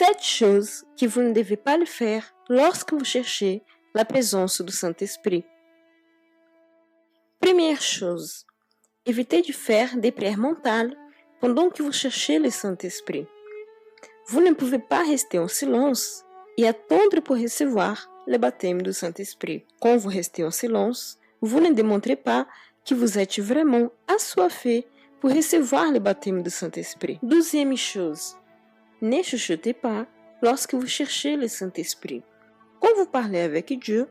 7 choses que vous ne devez pas le faire lorsque vous cherchez la présence du Saint-Esprit. Première chose, évitez de faire des prières mentales pendant que vous cherchez le Saint-Esprit. Vous ne pouvez pas rester en silence et attendre pour recevoir le baptême du Saint-Esprit. Quand vous restez en silence, vous ne démontrez pas que vous êtes vraiment assoiffé pour recevoir le baptême du Saint-Esprit. Deuxième chose, ne chuchotez pas lorsque vous cherchez le Saint-Esprit. Quand vous parlez avec Dieu,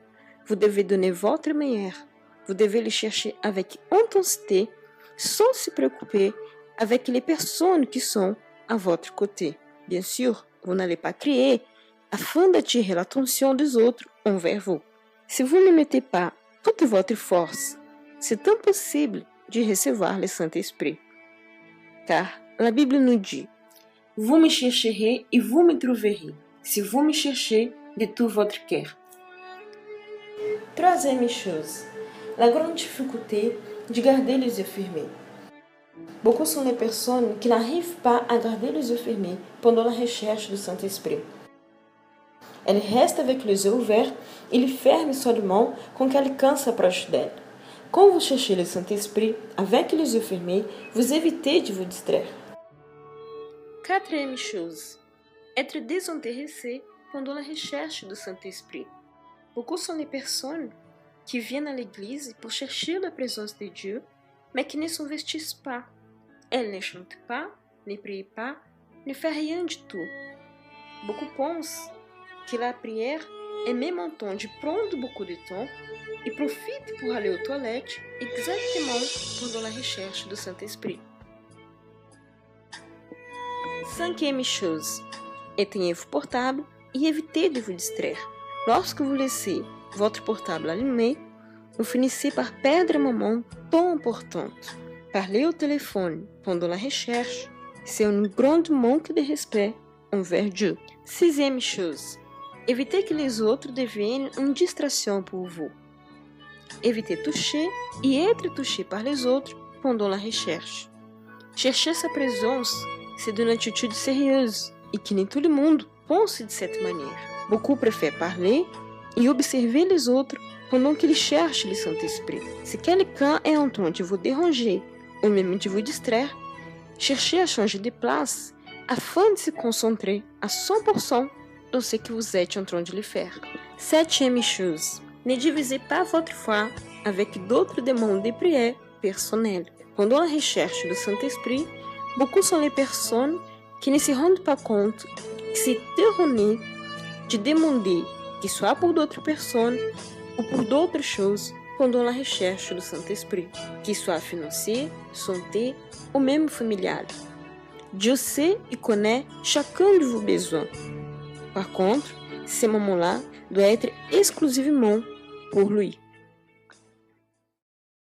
vous devez donner votre meilleur. Vous devez le chercher avec intensité, sans se préoccuper avec les personnes qui sont à votre côté. Bien sûr, vous n'allez pas crier afin d'attirer l'attention des autres envers vous. Si vous ne mettez pas toute votre force, c'est impossible de recevoir le Saint-Esprit. Car la Bible nous dit: vous me chercherez et vous me trouverez, si vous me cherchez de tout votre cœur. Troisième chose, la grande difficulté de garder les yeux fermés. Beaucoup sont les personnes qui n'arrivent pas à garder les yeux fermés pendant la recherche du Saint-Esprit. Elles restent avec les yeux ouverts et les ferment seulement quand quelqu'un s'approche d'elles. Quand vous cherchez le Saint-Esprit avec les yeux fermés, vous évitez de vous distraire. Quatrième chose, être désintéressé pendant la recherche du Saint-Esprit. Beaucoup sont les personnes qui viennent à l'église pour chercher la présence de Dieu, mais qui ne s'investissent pas. Elles ne chantent pas, ne prient pas, ne font rien du tout. Beaucoup pensent que la prière est même un temps de prendre beaucoup de temps et profitent pour aller aux toilettes exactement pendant la recherche du Saint-Esprit. Cinquième chose, éteignez-vous portable et évitez de vous distraire. Lorsque vous laissez votre portable allumé, vous finissez par perdre un moment tão importante. Parler au téléphone pendant la recherche, c'est un grand manque de respect envers Dieu. Sixième chose, évitez que les autres deviennent une distraction pour vous. Évitez toucher et être touché par les autres pendant la recherche. Chercher sa présence, c'est une attitude sérieuse et que nem tout le monde pense de cette manière. Beaucoup préfèrent parler et observer les autres pendant qu'ils cherchent le Saint-Esprit. Si quelqu'un est en train de vous déranger ou même de vous distraire, cherchez à changer de place afin de se concentrer à 100% dans ce que vous êtes en train de le faire. Septième chose, ne divisez pas votre foi avec d'autres demandes de prière personnelles. Pendant la recherche du Saint-Esprit, beaucoup sont les personnes qui ne se rendent pas compte que c'est erroné de demander que soit pour d'autres personnes ou pour d'autres choses pendant la recherche du Saint-Esprit, que soit financier, santé ou même familial. Dieu sait et connaît chacun de vos besoins. Par contre, ces moments-là doivent être exclusivement pour lui.